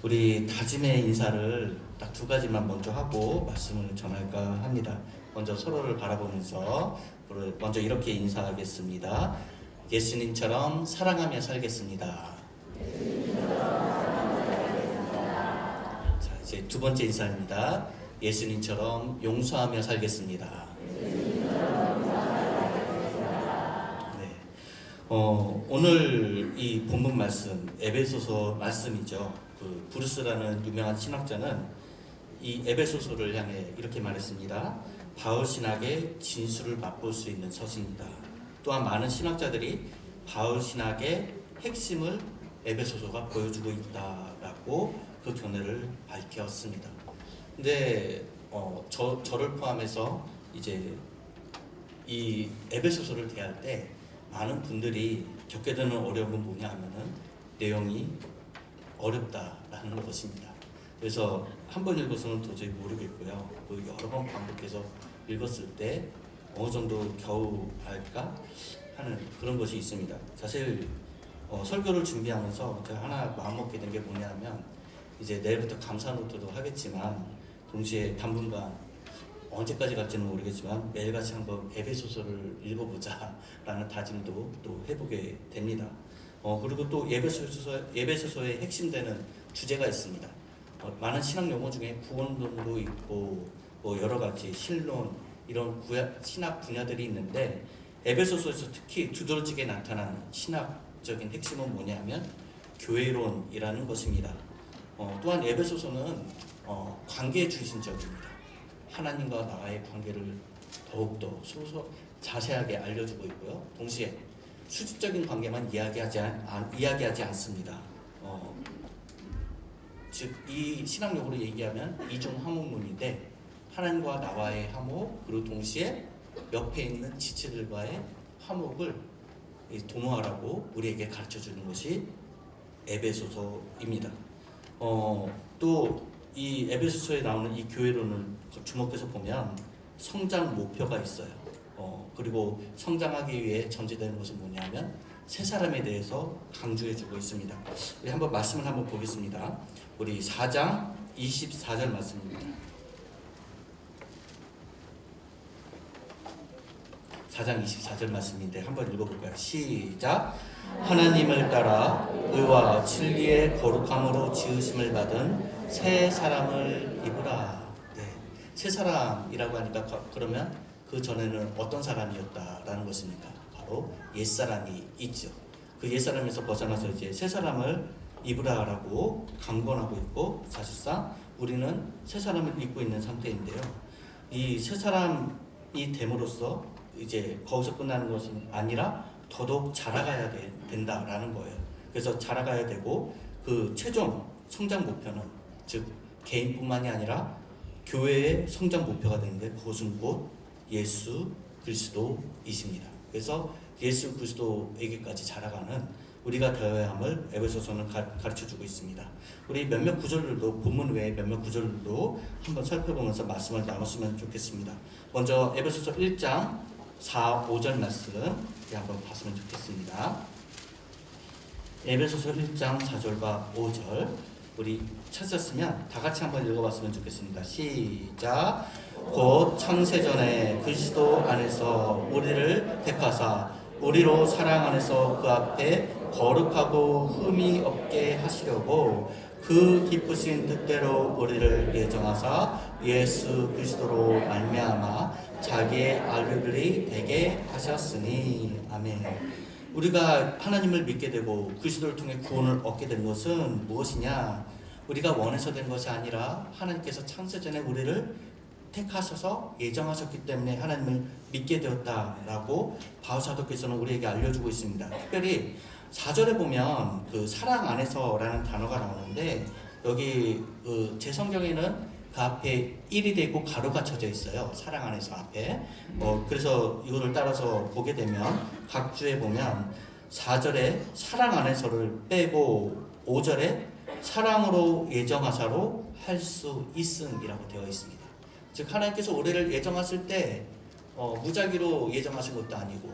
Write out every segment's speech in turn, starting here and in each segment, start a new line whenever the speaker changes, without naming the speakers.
우리 다짐의 인사를 딱 두 가지만 먼저 하고 말씀을 전할까 합니다. 먼저 서로를 바라보면서 먼저 이렇게 인사하겠습니다. 예수님처럼 사랑하며 살겠습니다. 자, 이제 두 번째 인사입니다. 예수님처럼 용서하며 살겠습니다. 네. 오늘 이 본문 말씀 에베소서 말씀이죠. 브루스라는 유명한 신학자는 이 에베소서를 향해 이렇게 말했습니다. 바울 신학의 진수를 맛볼 수 있는 서신이다. 또한 많은 신학자들이 바울 신학의 핵심을 에베소서가 보여주고 있다라고 그 견해를 밝혔습니다. 근데 저를 포함해서 이제 이 에베소서를 대할 때 많은 분들이 겪게 되는 어려움은 뭐냐 하면은 내용이 어렵다라는 것입니다. 그래서 한 번 읽어서는 도저히 모르겠고요. 여러 번 반복해서 읽었을 때 어느 정도 겨우 알까 하는 그런 것이 있습니다. 사실 설교를 준비하면서 제가 하나 마음먹게 된 게 뭐냐면 이제 내일부터 감사 노트도 하겠지만 동시에 당분간 언제까지 갈지는 모르겠지만 매일같이 한번 에베소서를 읽어보자라는 다짐도 또 해보게 됩니다. 그리고 또 에베소서의 핵심되는 주제가 있습니다. 많은 신학 용어 중에 구원론도 있고 여러 가지 신론 이런 신학 분야들이 있는데 에베소서에서 특히 두드러지게 나타난 신학적인 핵심은 뭐냐면 교회론이라는 것입니다. 또한 에베소서는 관계 중심적입니다. 하나님과 나와의 관계를 더욱더 서로 자세하게 알려주고 있고요. 동시에 수직적인 관계만 이야기하지 않습니다. 즉 이 신학용어로 얘기하면 이중화목론인데 하나님과 나와의 화목 그리고 동시에 옆에 있는 지체들과의 화목을 도모하라고 우리에게 가르쳐주는 것이 에베소서입니다. 또 이 에베소서에 나오는 이 교회론을 주목해서 보면 성장 목표가 있어요. 그리고 성장하기 위해 전제되는 것은 뭐냐면 새 사람에 대해서 강조해주고 있습니다. 우리 한번 말씀을 한번 보겠습니다. 우리 4장 24절 말씀입니다. 4장 24절 말씀인데 한번 읽어볼까요? 시작! 하나님을 따라 의와 진리의 거룩함으로 지으심을 받은 새 사람을 입으라. 네, 새 사람이라고 하니까 그러면 그 전에는 어떤 사람이었다라는 것입니까? 바로 옛사람이 있죠. 그 옛사람에서 벗어나서 이제 새 사람을 입으라라고 강권하고 있고 사실상 우리는 새 사람을 입고 있는 상태인데요. 이 새 사람이 됨으로써 이제 거기서 끝나는 것은 아니라 더더욱 자라가야 된다라는 거예요. 그래서 자라가야 되고 그 최종 성장 목표는 즉 개인뿐만이 아니라 교회의 성장 목표가 되는데 그것은 곧 예수 그리스도이십니다. 그래서 예수 그리스도에게까지 자라가는 우리가 되어야 함을 에베소서는 가르쳐주고 있습니다. 우리 몇몇 구절들도 본문 외에 몇몇 구절들도 한번 살펴보면서 말씀을 나눴으면 좋겠습니다. 먼저 에베소서 1장 4, 5절 말씀 한번 봤으면 좋겠습니다. 에베소서 1장 4절과 5절 우리 찾았으면 다 같이 한번 읽어봤으면 좋겠습니다. 시작! 곧 창세전에 그리스도 안에서 우리를 택하사 우리로 사랑 안에서 그 앞에 거룩하고 흠이 없게 하시려고 그 기쁘신 뜻대로 우리를 예정하사 예수 그리스도로 말미암아 자기의 아들들이 되게 하셨으니 아멘. 우리가 하나님을 믿게 되고 그리스도를 통해 구원을 얻게 된 것은 무엇이냐? 우리가 원해서 된 것이 아니라 하나님께서 창세전에 우리를 택하셔서 예정하셨기 때문에 하나님을 믿게 되었다라고 바울 사도께서는 우리에게 알려주고 있습니다. 특별히 4절에 보면 그 사랑 안에서라는 단어가 나오는데 여기 제 성경에는 그 앞에 1이 되고 가로가 쳐져 있어요. 사랑 안에서 앞에. 그래서 이거를 따라서 보게 되면 각 주에 보면 4절에 사랑 안에서를 빼고 5절에 사랑으로 예정하사로 할 수 있음이라고 되어 있습니다. 즉 하나님께서 우리를 예정하실 때 무작위로 예정하신 것도 아니고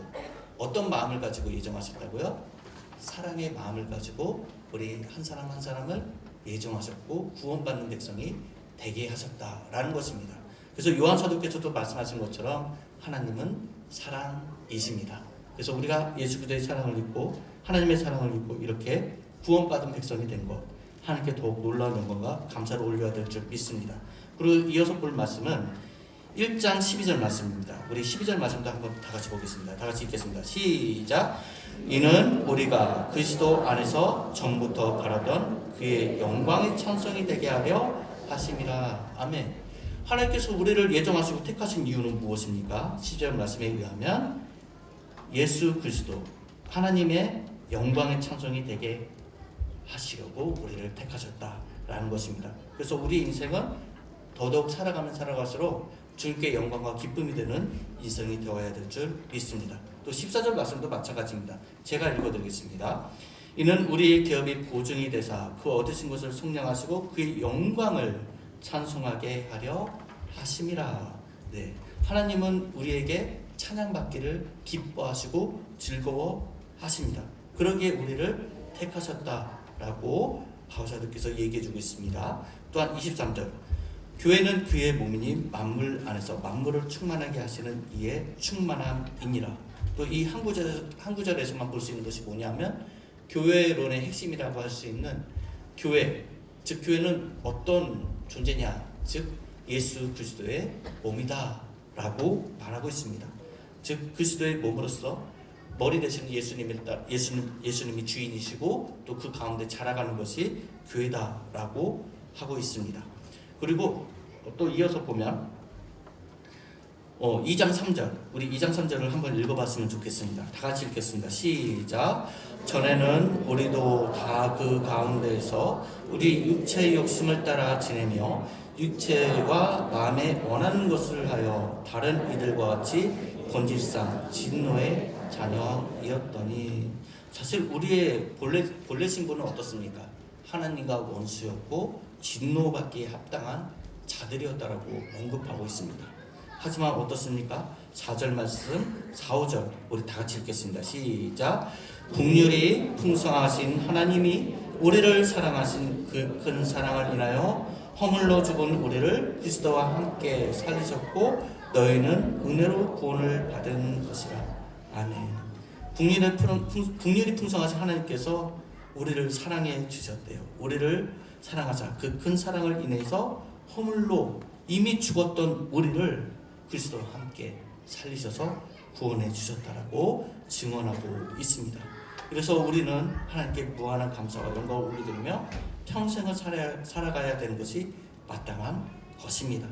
어떤 마음을 가지고 예정하셨다고요? 사랑의 마음을 가지고 우리 한 사람 한 사람을 예정하셨고 구원받는 백성이 되게 하셨다라는 것입니다. 그래서 요한 사도께서도 말씀하신 것처럼 하나님은 사랑이십니다. 그래서 우리가 예수 그리스도의 사랑을 입고 하나님의 사랑을 입고 이렇게 구원받은 백성이 된 것, 하나님께 더욱 놀라운 영광과 감사를 올려야 될 줄 믿습니다. 그리고 이어서 볼 말씀은 1장 12절 말씀입니다. 우리 12절 말씀도 한번 다 같이 보겠습니다. 다 같이 읽겠습니다. 시작. 이는 우리가 그리스도 안에서 전부터 바라던 그의 영광의 찬송이 되게 하려 하심이라. 아멘. 하나님께서 우리를 예정하시고 택하신 이유는 무엇입니까? 10절 말씀에 의하면 예수 그리스도 하나님의 영광의 찬송이 되게 하시려고 우리를 택하셨다라는 것입니다. 그래서 우리 인생은 더더욱 살아가면 살아갈수록 주님께 영광과 기쁨이 되는 인생이 되어야 될 줄 믿습니다. 또 14절 말씀도 마찬가지입니다. 제가 읽어드리겠습니다. 이는 우리의 기업이 보증이 되사 그 얻으신 것을 속량하시고 그의 영광을 찬송하게 하려 하심이라. 네, 하나님은 우리에게 찬양받기를 기뻐하시고 즐거워하십니다. 그러기에 우리를 택하셨다라고 바울사도께서 얘기해주고 있습니다. 또한 23절 교회는 그의 몸이니 만물 안에서 만물을 충만하게 하시는 이의 충만함이니라. 또 이 한 구절에서만 볼 수 있는 것이 뭐냐면 교회론의 핵심이라고 할 수 있는 교회, 즉 교회는 어떤 존재냐, 즉 예수 그리스도의 몸이다 라고 말하고 있습니다. 즉 그리스도의 몸으로서 머리 되시는 예수님이 주인이시고 또 그 가운데 자라가는 것이 교회다라고 하고 있습니다. 그리고 또 이어서 보면 2장 3절, 우리 2장 3절을 한번 읽어봤으면 좋겠습니다. 다 같이 읽겠습니다. 시작. 전에는 우리도 다 그 가운데에서 우리 육체의 욕심을 따라 지내며 육체와 마음에 원하는 것을 하여 다른 이들과 같이 본질상 진노의 자녀이었더니. 사실 우리의 본래 신분은 어떻습니까? 하나님과 원수였고 진노받기에 합당한 자들이었다라고 언급하고 있습니다. 하지만 어떻습니까? 4절 말씀 4, 5절 우리 다 같이 읽겠습니다. 시작. 긍휼이 풍성하신 하나님이 우리를 사랑하신 그 큰 사랑을 인하여 허물로 죽은 우리를 그리스도와 함께 살리셨고 너희는 은혜로 구원을 받은 것이라. 아멘. 긍휼이 풍성하신 하나님께서 우리를 사랑해 주셨대요. 우리를 사랑하사 그 큰 사랑을 인해서 허물로 이미 죽었던 우리를 그리스도와 함께 살리셔서 구원해 주셨다라고 증언하고 있습니다. 그래서 우리는 하나님께 무한한 감사와 영광을 올려드리며 평생을 살아가야 되는 것이 마땅한 것입니다.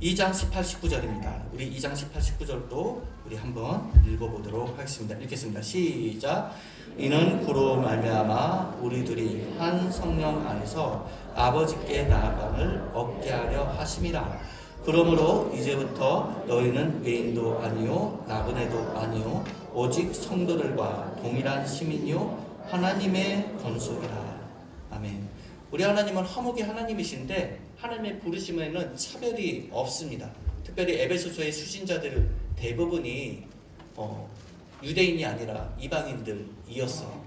2장 18, 19절입니다. 우리 2장 18, 19절도 우리 한번 읽어보도록 하겠습니다. 읽겠습니다. 시작. 이는 그로 말미암아 우리들이 한 성령 안에서 아버지께 나아감을 얻게 하려 하심이라. 그러므로 이제부터 너희는 외인도 아니요 나그네도 아니요 오직 성도들과 동일한 시민이요 하나님의 권속이라. 아멘. 우리 하나님은 화목의 하나님이신데 하나님의 부르심에는 차별이 없습니다. 특별히 에베소서의 수신자들 대부분이 유대인이 아니라 이방인들이었어요.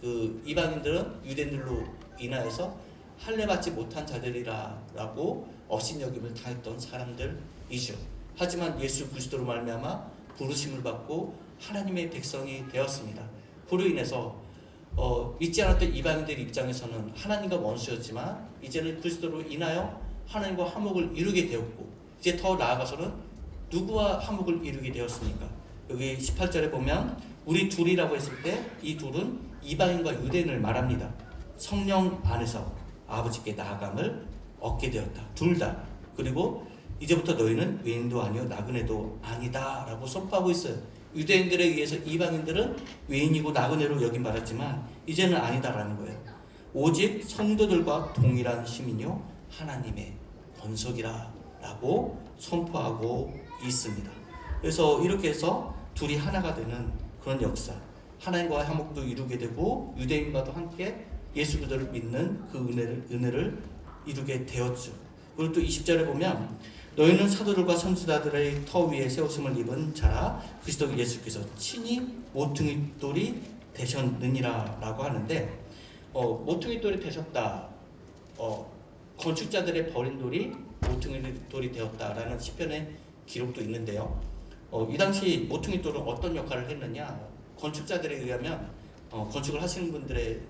그 이방인들은 유대인들로 인하여서 할례받지 못한 자들이라고 업신여김을 당했던 사람들이죠. 하지만 예수 그리스도로 말미암아 부르심을 받고 하나님의 백성이 되었습니다. 그로 인해서 믿지 않았던 이방인들 입장에서는 하나님과 원수였지만 이제는 그리스도로 인하여 하나님과 화목을 이루게 되었고 이제 더 나아가서는 누구와 화목을 이루게 되었습니까? 여기 18절에 보면 우리 둘이라고 했을 때 이 둘은 이방인과 유대인을 말합니다. 성령 안에서 아버지께 나아감을 얻게 되었다. 둘 다. 그리고 이제부터 너희는 외인도 아니요 나그네도 아니다 라고 선포하고 있어요. 유대인들에 의해서 이방인들은 외인이고 나그네로 여긴 말했지만 이제는 아니다라는 거예요. 오직 성도들과 동일한 시민이요 하나님의 권속이라 라고 선포하고 있습니다. 그래서 이렇게 해서 둘이 하나가 되는 그런 역사, 하나님과의 화목도 이루게 되고 유대인과도 함께 예수 그리스도를 믿는 그 은혜를 이루게 되었죠. 그리고 또 20절에 보면 너희는 사도들과 선지자들의 터 위에 세우심을 입은 자라 그리스도 예수께서 친히 모퉁이 돌이 되셨느니라 라고 하는데 모퉁이 돌이 되셨다 건축자들의 버린 돌이 모퉁이 돌이 되었다라는 시편의 기록도 있는데요. 이 당시 모퉁이 돌은 어떤 역할을 했느냐? 건축자들에 의하면 건축을 하시는 분들의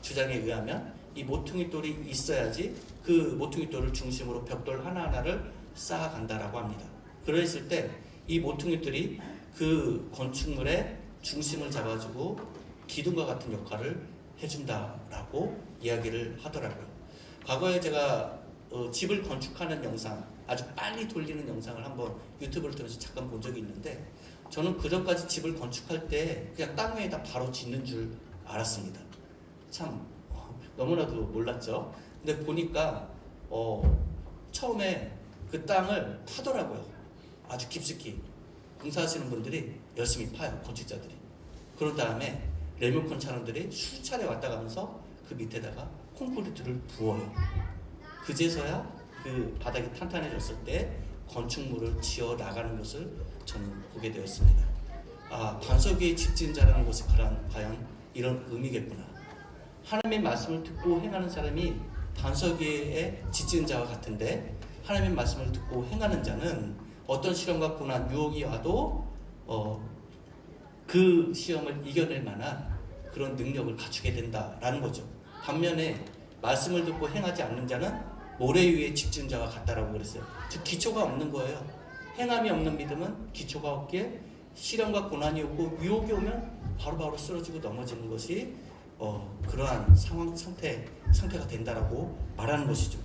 주장에 의하면 이 모퉁이 돌이 있어야지 그 모퉁이 돌을 중심으로 벽돌 하나하나를 쌓아간다라고 합니다. 그랬을 때 이 모퉁이돌이 그 건축물의 중심을 잡아주고 기둥과 같은 역할을 해준다라고 이야기를 하더라고요. 과거에 제가 집을 건축하는 영상, 아주 빨리 돌리는 영상을 한번 유튜브를 통해서 잠깐 본 적이 있는데, 저는 그전까지 집을 건축할 때 그냥 땅 위에다 바로 짓는 줄 알았습니다. 참 너무나도 몰랐죠. 근데 보니까 처음에 그 땅을 파더라고요. 아주 깊숙이 공사하시는 분들이 열심히 파요, 건축자들이. 그런 다음에 레몬컨 차량들이 수차례 왔다 가면서 그 밑에다가 콘크리트를 부어요. 그제서야 그 바닥이 탄탄해졌을 때 건축물을 지어 나가는 것을 저는 보게 되었습니다. 반석 위에 집 지은 자라는 것이 과연 이런 의미겠구나. 하나님의 말씀을 듣고 행하는 사람이 반석 위에 집 지은 자와 같은데, 하나님의 말씀을 듣고 행하는 자는 어떤 시련과 고난, 유혹이 와도 그 시험을 이겨낼 만한 그런 능력을 갖추게 된다라는 거죠. 반면에 말씀을 듣고 행하지 않는 자는 모래 위에 집 지은 자와 같다라고 그랬어요. 즉 기초가 없는 거예요. 행함이 없는 믿음은 기초가 없기에 시련과 고난이 오고 유혹이 오면 바로바로 쓰러지고 넘어지는 것이 그러한 상태가 된다라고 말하는 것이죠.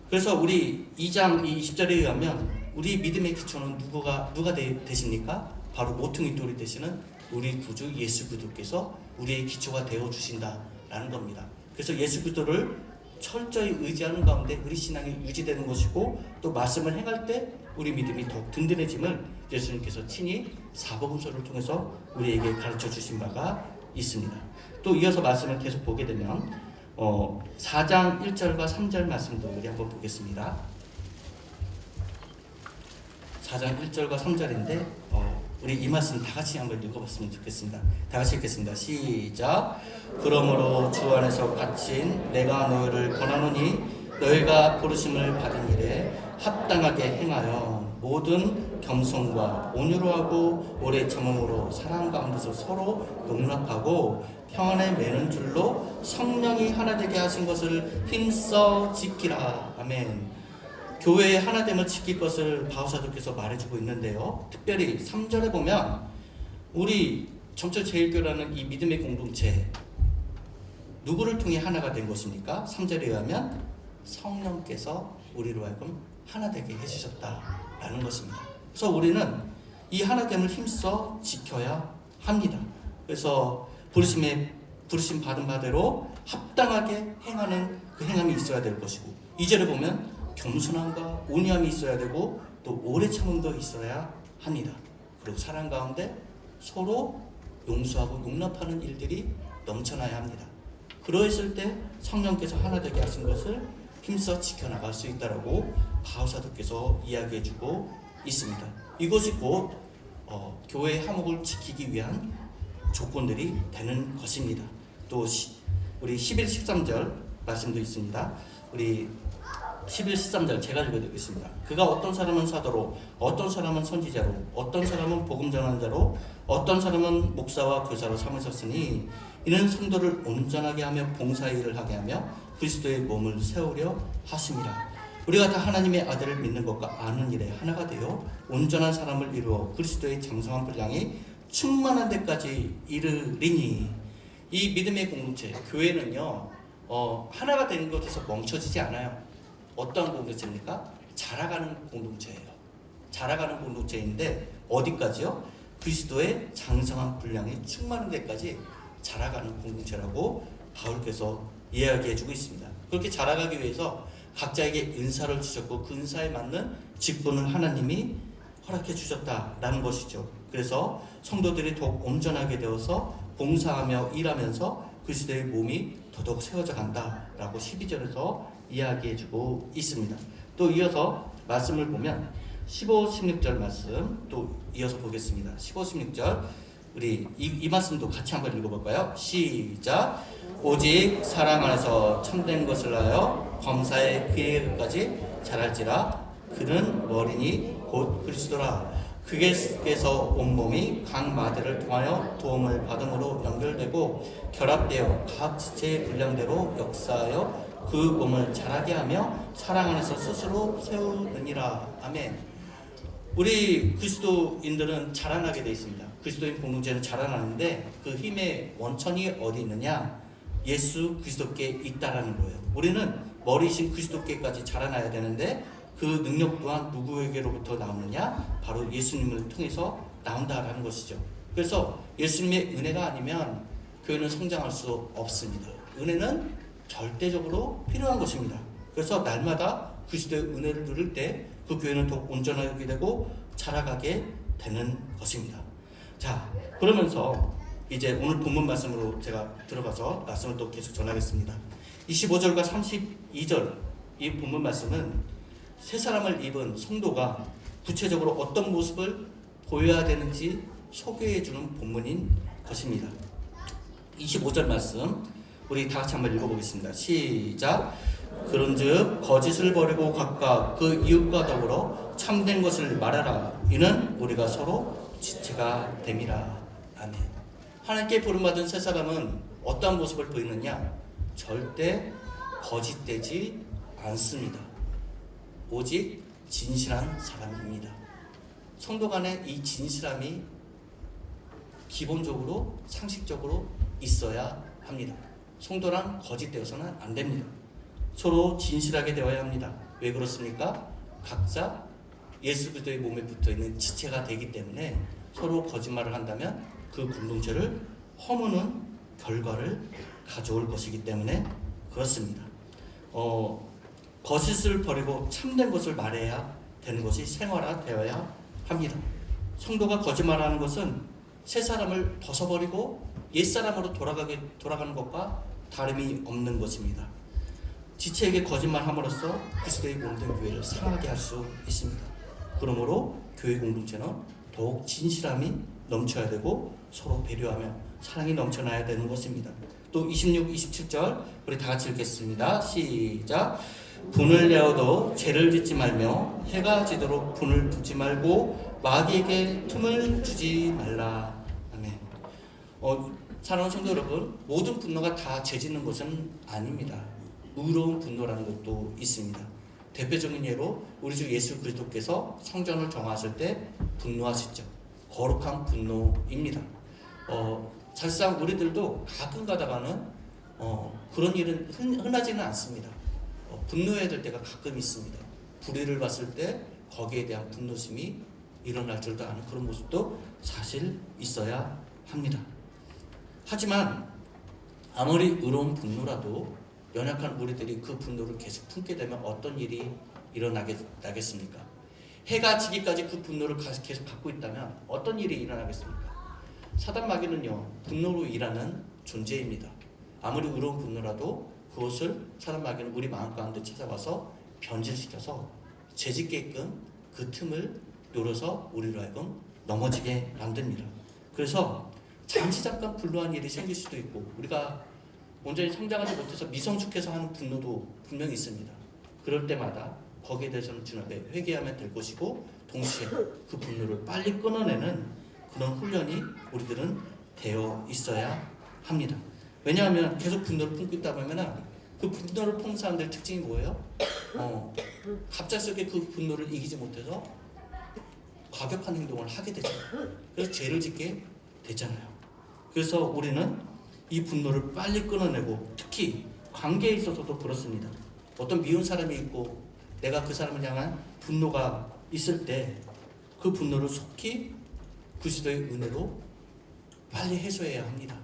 그래서 우리 2장 20절에 의하면 우리 믿음의 기초는 누가 되십니까? 바로 모퉁이 돌이 되시는 우리 구주 예수 그리스도께서 우리의 기초가 되어 주신다라는 겁니다. 그래서 예수 그리스도를 철저히 의지하는 가운데 우리 신앙이 유지되는 것이고, 또 말씀을 행할 때 우리 믿음이 더욱 든든해짐을 예수님께서 친히 사복음서를 통해서 우리에게 가르쳐 주신 바가 있습니다. 또 이어서 말씀을 계속 보게 되면 4장 1절과 3절 말씀도 우리 한번 보겠습니다. 4장 1절과 3절인데 우리 이 말씀 다 같이 한번 읽어봤으면 좋겠습니다. 다 같이 읽겠습니다. 시작. 그러므로 주 안에서 갇힌 내가 너희를 권하노니 너희가 부르심을 받은 일에 합당하게 행하여 모든 겸손과 온유로 하고 오래 참음으로 사랑 가운데서 서로 용납하고 평안에 매는 줄로 성령이 하나 되게 하신 것을 힘써 지키라. 아멘. 교회의 하나됨을 지킬 것을 바울사도께서 말해주고 있는데요. 특별히 3절에 보면 우리 점철제일교라는 이 믿음의 공동체, 누구를 통해 하나가 된 것입니까? 3절에 의하면 성령께서 우리로 하여금 하나 되게 해주셨다라는 것입니다. 그래서 우리는 이 하나됨을 힘써 지켜야 합니다. 그래서 부르심 받은 바대로 합당하게 행하는 그 행함이 있어야 될 것이고, 2절에 보면 겸손함과 온유함이 있어야 되고 또 오래 참음도 있어야 합니다. 그리고 사랑 가운데 서로 용서하고 용납하는 일들이 넘쳐나야 합니다. 그러했을 때 성령께서 하나 되게 하신 것을 힘써 지켜나갈 수 있다라고 바울사도께서 이야기해주고 있습니다. 이것이 곧 교회의 화목을 지키기 위한 조건들이 되는 것입니다. 또 우리 11, 13절 말씀도 있습니다. 우리 11, 13절 제가 읽어드리겠습니다. 그가 어떤 사람은 사도로, 어떤 사람은 선지자로, 어떤 사람은 복음 전환자로, 어떤 사람은 목사와 교사로 삼으셨으니 이는 성도를 온전하게 하며 봉사의 일을 하게 하며 그리스도의 몸을 세우려 하심이라. 우리가 다 하나님의 아들을 믿는 것과 아는 일에 하나가 되어 온전한 사람을 이루어 그리스도의 장성한 분량이 충만한 데까지 이르리니. 이 믿음의 공동체, 교회는요 하나가 되는 것에서 멈춰지지 않아요. 어떤 공동체입니까? 자라가는 공동체예요. 자라가는 공동체인데 어디까지요? 그리스도의 장성한 분량이 충만한 데까지 자라가는 공동체라고 바울께서 이야기해주고 있습니다. 그렇게 자라가기 위해서 각자에게 은사를 주셨고 그 은사에 맞는 직분을 하나님이 허락해 주셨다라는 것이죠. 그래서 성도들이 더욱 온전하게 되어서 봉사하며 일하면서 그리스도의 몸이 더더욱 세워져 간다라고 12절에서 이야기해주고 있습니다. 또 이어서 말씀을 보면 15, 16절 말씀 또 이어서 보겠습니다. 15, 16절 우리 이 말씀도 같이 한번 읽어볼까요? 시작. 오직 사랑 안에서 참된 것을 하여 범사의 기회까지 자랄지라. 그는 머리니 곧 그리스도라. 그에게서 온몸이 각 마디를 통하여 도움을 받음으로 연결되고 결합되어 각 지체의 분량대로 역사하여 그 몸을 자라게 하며 사랑 안에서 스스로 세우느니라. 아멘. 우리 그리스도인들은 자라나게 되어 있습니다. 그리스도인 공동체는 자라나는데 그 힘의 원천이 어디 있느냐? 예수 그리스도께 있다라는 거예요. 우리는 머리이신 그리스도께까지 자라나야 되는데 그 능력 또한 누구에게로부터 나오느냐? 바로 예수님을 통해서 나온다라는 것이죠. 그래서 예수님의 은혜가 아니면 교회는 성장할 수 없습니다. 은혜는 절대적으로 필요한 것입니다. 그래서 날마다 그리스도의 은혜를 누릴 때 그 교회는 더 온전하게 되고 자라가게 되는 것입니다. 자, 그러면서 이제 오늘 본문 말씀으로 제가 들어가서 말씀을 또 계속 전하겠습니다. 25절과 32절 이 본문 말씀은 새 사람을 입은 성도가 구체적으로 어떤 모습을 보여야 되는지 소개해 주는 본문인 것입니다. 25절 말씀 우리 다 같이 한번 읽어보겠습니다. 시작. 그런즉 거짓을 버리고 각각 그 이웃과 더불어 참된 것을 말하라. 이는 우리가 서로 지체가 됨이라. 아멘. 하나님께 부름받은 새 사람은 어떠한 모습을 보이느냐? 절대 거짓되지 않습니다. 오직 진실한 사람입니다. 성도 간에 이 진실함이 기본적으로 상식적으로 있어야 합니다. 성도란 거짓되어서는 안 됩니다. 서로 진실하게 되어야 합니다. 왜 그렇습니까? 각자 예수 그리스도의 몸에 붙어있는 지체가 되기 때문에 서로 거짓말을 한다면 그 공동체를 허무는 결과를 가져올 것이기 때문에 그렇습니다. 거짓을 버리고 참된 것을 말해야 되는 것이 생활화되어야 합니다. 성도가 거짓말하는 것은 새 사람을 벗어버리고 옛 사람으로 돌아가는 것과 다름이 없는 것입니다. 지체에게 거짓말함으로써 그리스도의 몸된 교회를 상하게 할 수 있습니다. 그러므로 교회 공동체는 더욱 진실함이 넘쳐야 되고 서로 배려하며 사랑이 넘쳐나야 되는 것입니다. 또 26, 27절 우리 다 같이 읽겠습니다. 시작. 분을 내어도 죄를 짓지 말며 해가 지도록 분을 두지 말고 마귀에게 틈을 주지 말라. 아멘. 사랑하는 성도 여러분, 모든 분노가 다 죄 짓는 것은 아닙니다. 의로운 분노라는 것도 있습니다. 대표적인 예로 우리 주 예수 그리스도께서 성전을 정하실 때 분노하셨죠. 거룩한 분노입니다. 사실상 우리들도 가끔 가다가는 그런 일은 흔하지는 않습니다. 분노해야 될 때가 가끔 있습니다. 불의를 봤을 때 거기에 대한 분노심이 일어날 줄도 아는 그런 모습도 사실 있어야 합니다. 하지만 아무리 의로운 분노라도 연약한 우리들이 그 분노를 계속 품게 되면 어떤 일이 일어나겠습니까? 해가 지기까지 그 분노를 계속 갖고 있다면 어떤 일이 일어나겠습니까? 사단 마귀는요, 분노로 일하는 존재입니다. 아무리 의로운 분노라도 그것을 사단 마귀는 우리 마음 가운데 찾아와서 변질시켜서 죄짓게끔 그 틈을 노려서 우리로 하여금 넘어지게 만듭니다. 그래서 잠깐 불루한 일이 생길 수도 있고 우리가 온전히 성장하지 못해서 미성숙해서 하는 분노도 분명히 있습니다. 그럴 때마다 거기에 대해서는 주님 앞에 회개하면 될 것이고 동시에 그 분노를 빨리 끊어내는 그런 훈련이 우리들은 되어 있어야 합니다. 왜냐하면 계속 분노를 품고 있다 보면 그 분노를 품는 사람들의 특징이 뭐예요? 갑작스럽게 그 분노를 이기지 못해서 과격한 행동을 하게 되잖아요. 그래서 죄를 짓게 되잖아요. 그래서 우리는 이 분노를 빨리 끊어내고 특히 관계에 있어서도 그렇습니다. 어떤 미운 사람이 있고 내가 그 사람을 향한 분노가 있을 때 그 분노를 속히 그리스도의 은혜로 빨리 해소해야 합니다.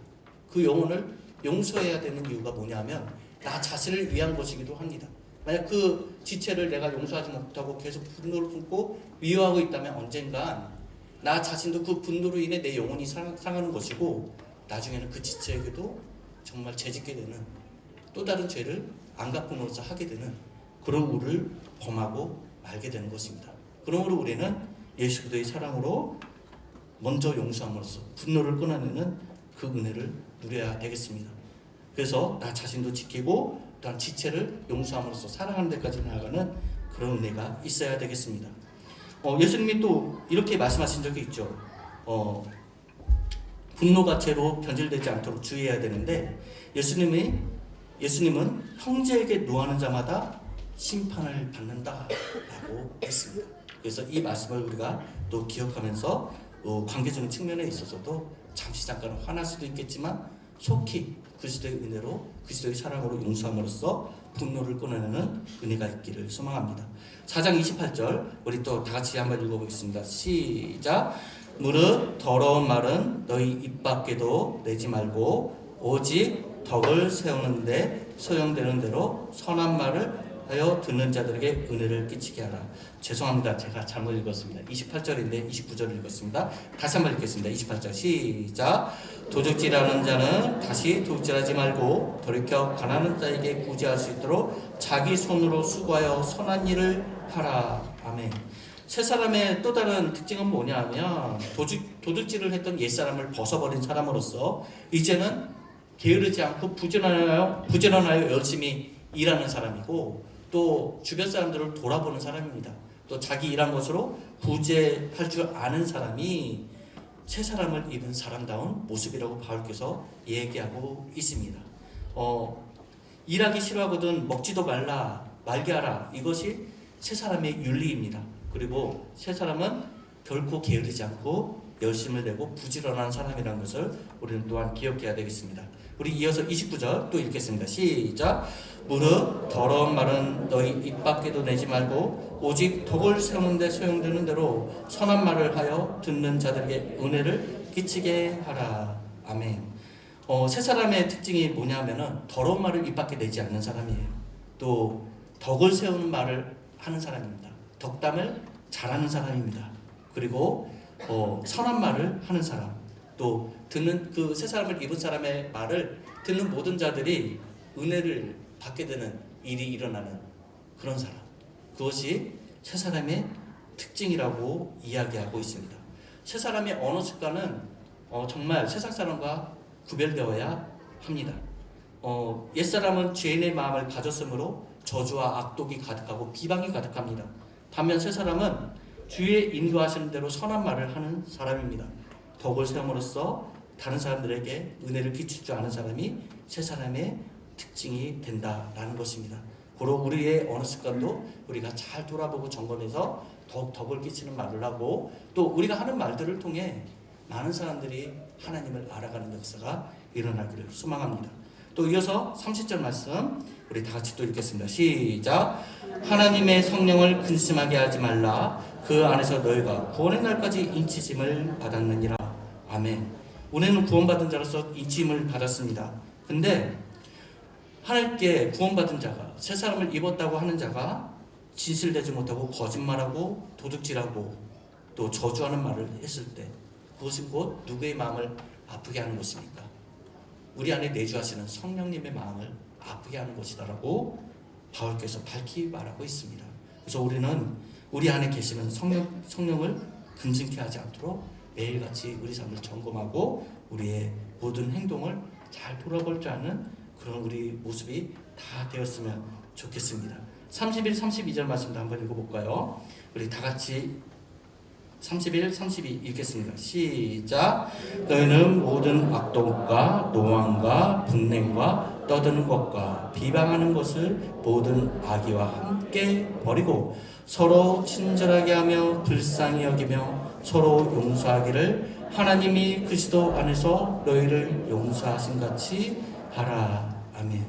그 영혼을 용서해야 되는 이유가 뭐냐면 나 자신을 위한 것이기도 합니다. 만약 그 지체를 내가 용서하지 못하고 계속 분노를 품고 미워하고 있다면 언젠간 나 자신도 그 분노로 인해 내 영혼이 상하는 것이고 나중에는 그 지체에게도 정말 죄짓게 되는 또 다른 죄를 안 갚음으로써 하게 되는 그런 우를 범하고 말게 되는 것입니다. 그러므로 우리는 예수 그리스도의 사랑으로 먼저 용서함으로써 분노를 끊어내는 그 은혜를 누려야 되겠습니다. 그래서 나 자신도 지키고 또한 지체를 용서함으로써 사랑하는 데까지 나아가는 그런 은혜가 있어야 되겠습니다. 예수님이 또 이렇게 말씀하신 적이 있죠. 분노가 죄로 변질되지 않도록 주의해야 되는데 예수님은 형제에게 노하는 자마다 심판을 받는다라고 했습니다. 그래서 이 말씀을 우리가 또 기억하면서 관계적인 측면에 있어서도 잠깐 화날 수도 있겠지만 속히 그리스도의 은혜로 그리스도의 사랑으로 용서함으로써 분노를 끊어내는 은혜가 있기를 소망합니다. 4장 28절 우리 또 다 같이 한번 읽어보겠습니다. 시작. 무릇 더러운 말은 너희 입 밖에도 내지 말고 오직 덕을 세우는데 소용되는 대로 선한 말을 하여 듣는 자들에게 은혜를 끼치게 하라. 죄송합니다. 제가 잘못 읽었습니다. 28절인데 29절을 읽었습니다. 다시 한번 읽겠습니다. 28절 시작. 도둑질하는 자는 다시 도둑질하지 말고 돌이켜 가난한 자에게 구제할 수 있도록 자기 손으로 수고하여 선한 일을 하라. 아멘. 세 사람의 또 다른 특징은 뭐냐면 도둑질을 했던 옛사람을 벗어버린 사람으로서 이제는 게으르지 않고 부지런하여 열심히 일하는 사람이고 또 주변 사람들을 돌아보는 사람입니다. 또 자기 일한 것으로 구제할 줄 아는 사람이 새 사람을 입은 사람다운 모습이라고 바울께서 얘기하고 있습니다. 일하기 싫어하거든 먹지도 말게 하라. 이것이 새 사람의 윤리입니다. 그리고 새 사람은 결코 게으르지 않고 열심을 내고 부지런한 사람이라는 것을 우리는 또한 기억해야 되겠습니다. 우리 이어서 29절 또 읽겠습니다. 시작. 무릇 더러운 말은 너희 입 밖에도 내지 말고 오직 덕을 세우는데 소용되는 대로 선한 말을 하여 듣는 자들에게 은혜를 끼치게 하라. 아멘. 세 사람의 특징이 뭐냐면은 더러운 말을 입 밖에 내지 않는 사람이에요. 또 덕을 세우는 말을 하는 사람입니다. 덕담을 잘하는 사람입니다. 그리고 선한 말을 하는 사람, 또 듣는 그 세 사람을 입은 사람의 말을 듣는 모든 자들이 은혜를 받게 되는 일이 일어나는 그런 사람, 그것이 세 사람의 특징이라고 이야기하고 있습니다. 세 사람의 언어 습관은 정말 세상 사람과 구별되어야 합니다. 옛사람은 죄인의 마음을 가졌으므로 저주와 악독이 가득하고 비방이 가득합니다. 반면 세 사람은 주의 인도하시는 대로 선한 말을 하는 사람입니다. 덕을 세움으로써 다른 사람들에게 은혜를 끼칠 줄 아는 사람이 세 사람의 특징이 된다라는 것입니다. 고로 우리의 언어 습관도 우리가 잘 돌아보고 점검해서 더욱 덕을 끼치는 말을 하고 또 우리가 하는 말들을 통해 많은 사람들이 하나님을 알아가는 역사가 일어나기를 소망합니다. 또 이어서 30절 말씀 우리 다 같이 또 읽겠습니다. 시작. 하나님의 성령을 근심하게 하지 말라. 그 안에서 너희가 구원의 날까지 인치심을 받았느니라. 아멘. 우리는 구원받은 자로서 인치심을 받았습니다. 근데 하나님께 구원받은 자가 새 사람을 입었다고 하는 자가 진실되지 못하고 거짓말하고 도둑질하고 또 저주하는 말을 했을 때 그것은 곧 누구의 마음을 아프게 하는 것입니까? 우리 안에 내주하시는 성령님의 마음을 아프게 하는 것이다라고 바울께서 밝히 말하고 있습니다. 그래서 우리는 우리 안에 계시는 성령을 근심케 하지 않도록 매일같이 우리 삶을 점검하고 우리의 모든 행동을 잘 돌아볼 줄 아는 그런 우리 모습이 다 되었으면 좋겠습니다. 31, 32절 말씀도 한번 읽어볼까요? 우리 다 같이 31, 32 읽겠습니다. 시작. 너희는 모든 악독과 노함과 분냉과 떠드는 것과 비방하는 것을 모든 악의와 함께 버리고 서로 친절하게 하며 불쌍히 여기며 서로 용서하기를 하나님이 그리스도 안에서 너희를 용서하신 같이 하라. 아멘.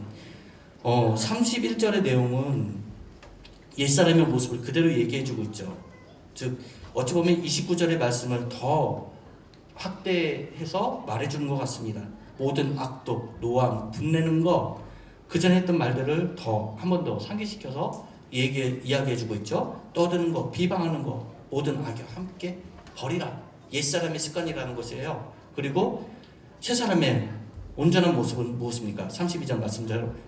31절의 내용은 옛사람의 모습을 그대로 얘기해주고 있죠. 즉 어찌 보면 29절의 말씀을 더 확대해서 말해주는 것 같습니다. 모든 악독, 노함, 분내는 거 그전에 했던 말들을 더 한 번 더 상기시켜서 이야기해주고 있죠. 떠드는 거, 비방하는 거 모든 악에 함께 버리라. 옛사람의 습관이라는 것이에요. 그리고 새사람의 온전한 모습은 무엇입니까? 32절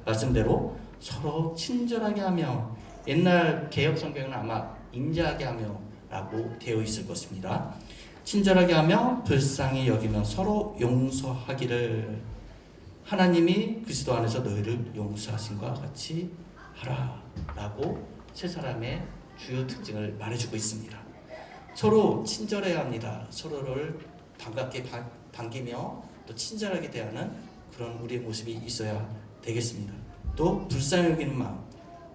말씀대로 서로 친절하게 하며 옛날 개역 성경은 아마 인자하게 하며 라고 되어 있을 것입니다. 친절하게 하며 불쌍히 여기며 서로 용서하기를 하나님이 그리스도 안에서 너희를 용서하신과 같이 하라 라고 세 사람의 주요 특징을 말해주고 있습니다. 서로 친절해야 합니다. 서로를 반갑게 반기며 또 친절하게 대하는 그런 우리의 모습이 있어야 되겠습니다. 또 불쌍히 여기는 마음,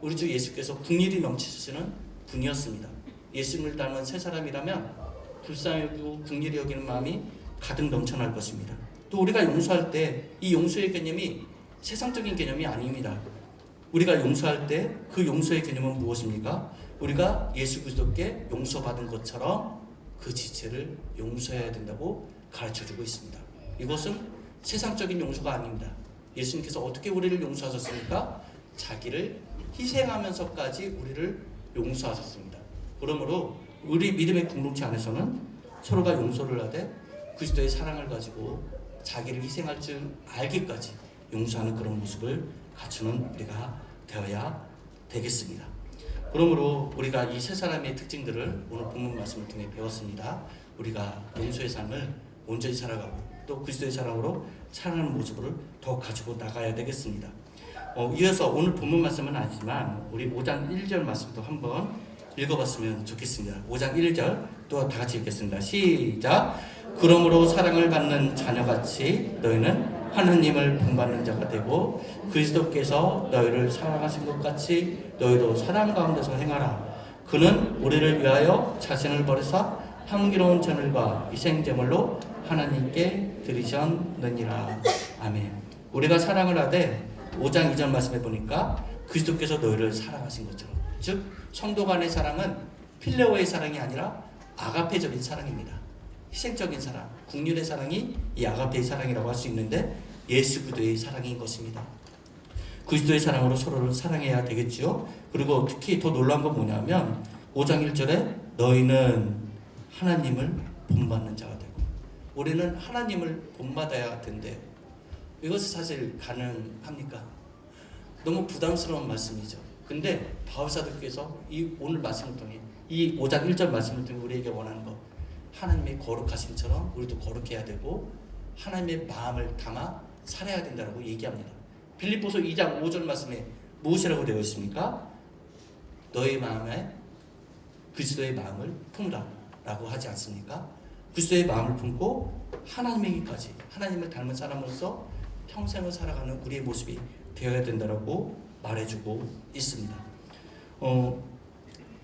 우리 주 예수께서 긍휼이 넘치시는 분이었습니다. 예수님을 닮은 세 사람이라면 불쌍히 여기고 긍휼히 여기는 마음이 가득 넘쳐날 것입니다. 또 우리가 용서할 때 이 용서의 개념이 세상적인 개념이 아닙니다. 우리가 용서할 때 그 용서의 개념은 무엇입니까? 우리가 예수 그리스도께 용서받은 것처럼 그 지체를 용서해야 된다고 가르쳐주고 있습니다. 이것은 세상적인 용서가 아닙니다. 예수님께서 어떻게 우리를 용서하셨습니까? 자기를 희생하면서까지 우리를 용서하셨습니다. 그러므로 우리 믿음의 공동체 안에서는 서로가 용서를 하되 그리스도의 사랑을 가지고 자기를 희생할 줄 알기까지 용서하는 그런 모습을 갖추는 우리가 되어야 되겠습니다. 그러므로 우리가 이 세 사람의 특징들을 오늘 본문 말씀을 통해 배웠습니다. 우리가 용서의 삶을 온전히 살아가고 또 그리스도의 사랑으로 살아가는 모습을 더 가지고 나가야 되겠습니다. 이어서 오늘 본문 말씀은 아니지만 우리 5장 1절 말씀도 한번 읽어봤으면 좋겠습니다. 5장 1절 또 다 같이 읽겠습니다. 시작. 그러므로 사랑을 받는 자녀같이 너희는 하느님을 본받는 자가 되고 그리스도께서 너희를 사랑하신 것 같이 너희도 사랑 가운데서 행하라. 그는 우리를 위하여 자신을 버리사 향기로운 제물과 희생제물로 하나님께 드리셨느니라. 아멘. 우리가 사랑을 하되 5장 2절 말씀해 보니까 그리스도께서 너희를 사랑하신 것처럼, 즉 성도 간의 사랑은 필레오의 사랑이 아니라 아가페적인 사랑입니다. 희생적인 사랑, 국률의 사랑이 이 아가페의 사랑이라고 할 수 있는데 예수 그리스도의 사랑인 것입니다. 그리스도의 사랑으로 서로를 사랑해야 되겠지요. 그리고 특히 더 놀라운 건 뭐냐면 5장 1절에 너희는 하나님을 본받는 자가 되고, 우리는 하나님을 본받아야 된대요. 이것이 사실 가능합니까? 너무 부담스러운 말씀이죠. 근데 바울사도께서 이 오늘 말씀을 통해 이 5장 1절 말씀을 통해 우리에게 원하는 것, 하나님의 거룩하심처럼 우리도 거룩해야 되고 하나님의 마음을 담아 살아야 된다고 얘기합니다. 빌립보서 2장 5절 말씀에 무엇이라고 되어 있습니까? 너의 마음에 그리스도의 마음을 품으라 라고 하지 않습니까? 그리스도의 마음을 품고 하나님에게까지, 하나님을 닮은 사람으로서 평생을 살아가는 우리의 모습이 되어야 된다고 말해주고 있습니다.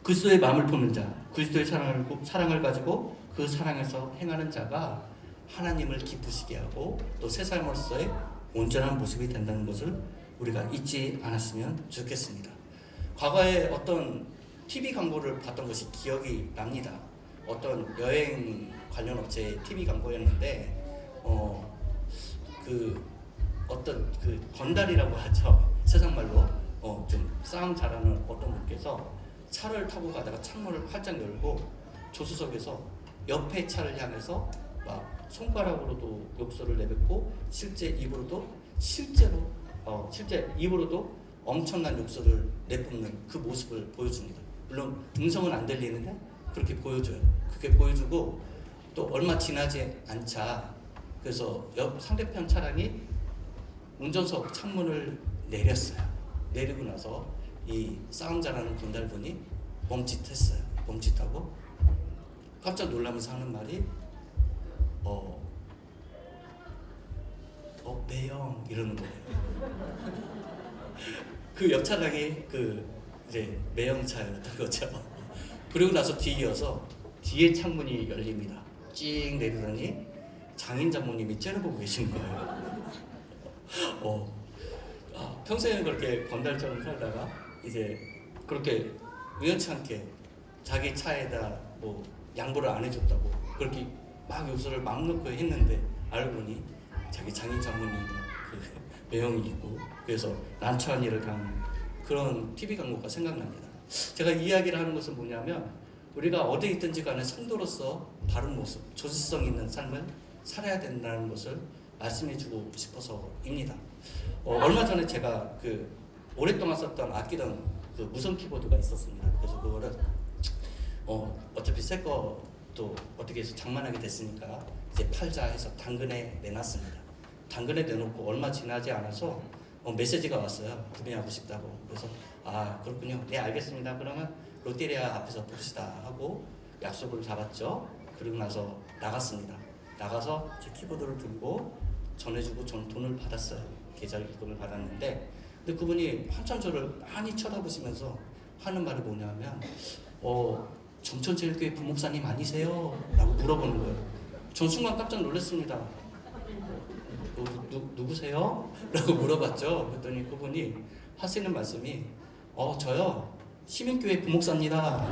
그리스도의 마음을 품는 자, 그리스도의 사랑을 가지고 그 사랑에서 행하는 자가 하나님을 기쁘시게 하고 또 새 삶으로서의 온전한 모습이 된다는 것을 우리가 잊지 않았으면 좋겠습니다. 과거에 어떤 TV 광고를 봤던 것이 기억이 납니다. 어떤 여행 관련 업체의 TV 광고였는데 어떤 건달이라고 하죠. 세상말로 좀 싸움 잘하는 어떤 분께서 차를 타고 가다가 창문을 활짝 열고 조수석에서 옆에 차를 향해서 막 손가락으로도 욕설을 내뱉고 실제 입으로도 엄청난 욕설을 내뿜는 그 모습을 보여줍니다. 물론 음성은 안 들리는데 그렇게 보여줘요. 그렇게 보여주고 또 얼마 지나지 않자 그래서 옆 상대편 차량이 운전석 창문을 내렸어요. 내리고 나서 이 싸움 잘하는 건달분이 멈칫했어요. 멈칫하고 깜짝 놀라면서 하는 말이 매형 이러는 거예요. 그 옆 차량이 이제 매형차였던 거죠. 그리고 나서 뒤이어서 뒤에 창문이 열립니다. 찡 내리더니 장인 장모님이 째려보고 계신 거예요. 평소에는 그렇게 건달처럼 살다가 이제 그렇게 우연치 않게 자기 차에다 뭐 양보를 안 해줬다고 그렇게 막 욕설을 막 넣고 했는데 알고 보니 자기 장인 장모님과 그 매형이 있고 그래서 난처한 일을 당한 그런 TV 광고가 생각납니다. 제가 이 이야기를 하는 것은 뭐냐면 우리가 어디에 있든지 간에 성도로서 바른 모습, 조직성 있는 삶을 살아야 된다는 것을 말씀해주고 싶어서입니다. 얼마 전에 제가 오랫동안 아끼던 그 무선 키보드가 있었습니다. 그래서 그거를 어차피 새 것도 어떻게 해서 장만하게 됐으니까 이제 팔자 해서 당근에 내놨습니다. 당근에 내놓고 얼마 지나지 않아서 메시지가 왔어요. 구매하고 싶다고. 그래서 아 그렇군요. 네 알겠습니다. 그러면 롯데리아 앞에서 봅시다 하고 약속을 잡았죠. 그리고 나서 나갔습니다. 나가서 제 키보드를 들고 전해주고 전 돈을 받았어요. 계좌 입금을 받았는데 근데 그분이 한참 저를 많이 쳐다보시면서 하는 말이 뭐냐면 점천제일교회 부목사님 아니세요? 라고 물어보는 거예요. 전 순간 깜짝 놀랐습니다. 누구세요? 라고 물어봤죠. 그랬더니 그분이 하시는 말씀이 저요 시민교회 부목사입니다.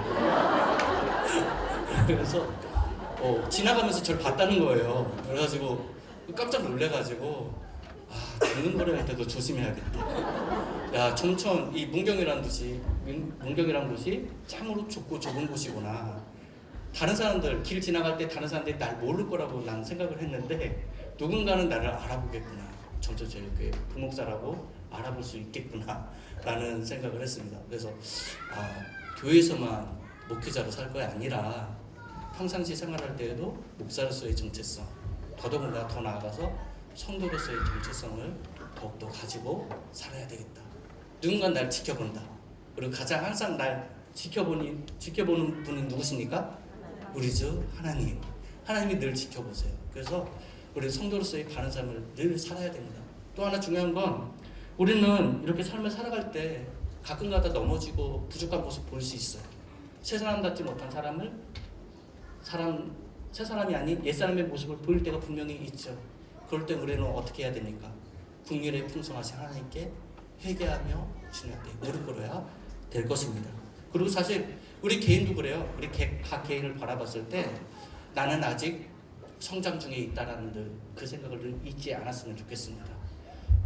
그래서 지나가면서 저를 봤다는 거예요. 그래가지고 깜짝 놀래가지고 듣는 거를 할 때도 조심해야겠다. 야 점천 이 문경이라는 곳이 참으로 좁고 좁은 곳이구나. 다른 사람들 길 지나갈 때 다른 사람들이 날 모를 거라고 난 생각을 했는데 누군가는 나를 알아보겠구나. 점천제일교회 부목사라고 알아볼 수 있겠구나 라는 생각을 했습니다. 그래서 교회에서만 목회자로 살 거야 아니라 평상시 생활할 때에도 목사로서의 정체성, 더더군다나 더 나아가서 성도로서의 정체성을 더욱더 가지고 살아야 되겠다. 누군가 날 지켜본다. 그리고 가장 항상 날 지켜보는 분은 누구십니까? 우리 주 하나님. 하나님이 늘 지켜보세요. 그래서 우리 성도로서의 바른 삶을 늘 살아야 됩니다. 또 하나 중요한 건 우리는 이렇게 삶을 살아갈 때 가끔가다 넘어지고 부족한 모습 보일 수 있어요. 새 사람답지 못한 새 사람이 아닌 옛 사람의 모습을 보일 때가 분명히 있죠. 그럴 때 우리는 어떻게 해야 됩니까? 긍휼의 풍성하신 하나님께 회개하며 주님께 무릎 꿇어야 될 것입니다. 그리고 사실 우리 개인도 그래요. 우리 각 개인을 바라봤을 때 나는 아직 성장 중에 있다라는 그 생각을 늘 잊지 않았으면 좋겠습니다.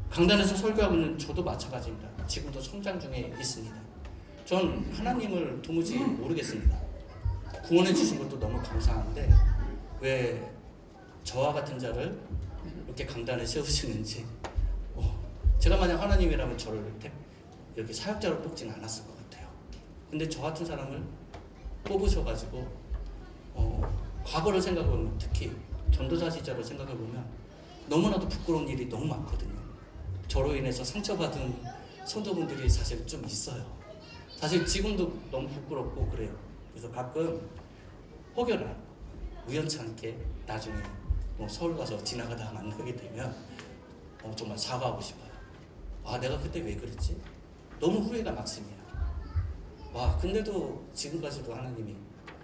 강단에서 설교하고 있는 저도 마찬가지입니다. 지금도 성장 중에 있습니다. 전 하나님을 도무지 모르겠습니다. 구원해 주신 것도 너무 감사한데 왜 저와 같은 자를 이렇게 강단에 세우시는지 제가 만약 하나님이라면 저를 이렇게 사역자로 뽑지는 않았을 것 같아요. 근데 저 같은 사람을 뽑으셔가지고 과거를 생각해보면 특히 전도사 시절을 생각해보면 너무나도 부끄러운 일이 너무 많거든요. 저로 인해서 상처받은 성도분들이 사실 좀 있어요. 사실 지금도 너무 부끄럽고 그래요. 그래서 가끔 혹여나 우연치 않게 나중에 서울 가서 지나가다가 만나게 되면 정말 사과하고 싶어요. 내가 그때 왜 그랬지? 너무 후회가 막심이야. 근데도 지금까지도 하나님이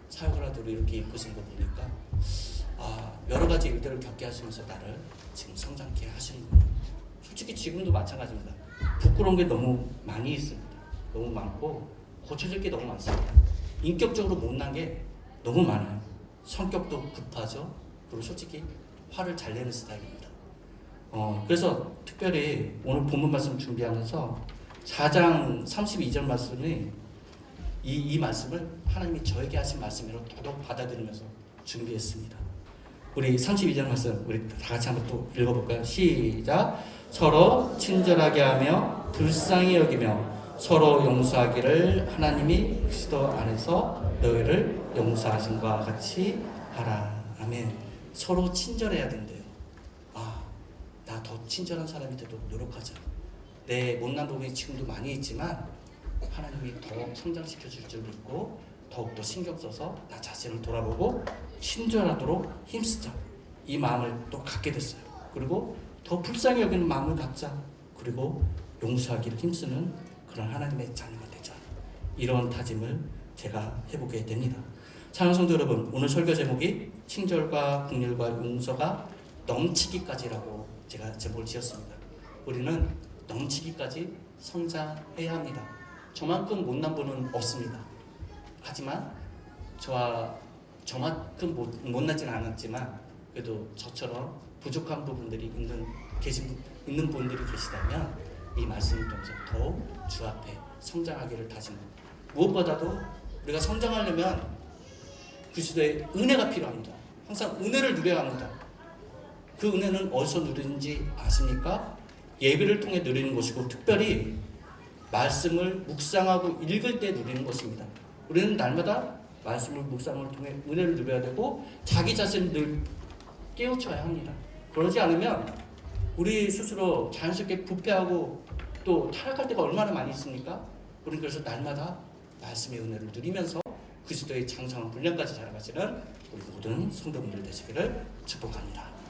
사역을 하도록 이렇게 이끄신 거 보니까 여러 가지 일들을 겪게 하시면서 나를 지금 성장케 하시는구나. 솔직히 지금도 마찬가지입니다. 부끄러운 게 너무 많이 있습니다. 너무 많고 고쳐질 게 너무 많습니다. 인격적으로 못난 게 너무 많아요. 성격도 급하죠. 그리고 솔직히 화를 잘 내는 스타일입니다. 그래서 특별히 오늘 본문 말씀 준비하면서 4장 32절 말씀이 이 말씀을 하나님이 저에게 하신 말씀으로 더더욱 받아들이면서 준비했습니다. 우리 32절 말씀 우리 다 같이 한번 또 읽어볼까요? 시작. 서로 친절하게 하며 불쌍히 여기며 서로 용서하기를 하나님이 그리스도 안에서 너희를 용서하신 것 같이 하라. 아멘. 서로 친절해야 된대요. 나 더 친절한 사람이 되도록 노력하자. 내 못난 부분이 지금도 많이 있지만 하나님이 더 성장시켜 줄 줄 믿고 더욱더 신경 써서 나 자신을 돌아보고 친절하도록 힘쓰자. 이 마음을 또 갖게 됐어요. 그리고 더 불쌍히 여기는 마음을 갖자. 그리고 용서하기를 힘쓰는 그런 하나님의 자녀가 되자. 이런 다짐을 제가 해보게 됩니다. 사랑하는 성도 여러분, 오늘 설교 제목이 친절과 긍휼과 용서가 넘치기까지라고 제가 제목을 지었습니다. 우리는 넘치기까지 성장해야 합니다. 저만큼 못난 분은 없습니다. 하지만 저만큼 못나지는 않았지만 그래도 저처럼 부족한 부분들이 있는 분들이 계시다면 이 말씀을 통해서 더욱 주 앞에 성장하기를 다짐합니다. 무엇보다도 우리가 성장하려면 그리스도의 은혜가 필요합니다. 항상 은혜를 누려야 합니다. 그 은혜는 어디서 누리는지 아십니까? 예배를 통해 누리는 것이고 특별히 말씀을 묵상하고 읽을 때 누리는 것입니다. 우리는 날마다 말씀을 묵상을 통해 은혜를 누려야 되고 자기 자신을 늘 깨우쳐야 합니다. 그러지 않으면 우리 스스로 자연스럽게 부패하고 또 타락할 때가 얼마나 많이 있습니까? 우리는 그래서 날마다 말씀의 은혜를 누리면서 그리스도의 장성한 분량까지 자라가시는 우리 모든 성도분들 되시기를 축복합니다.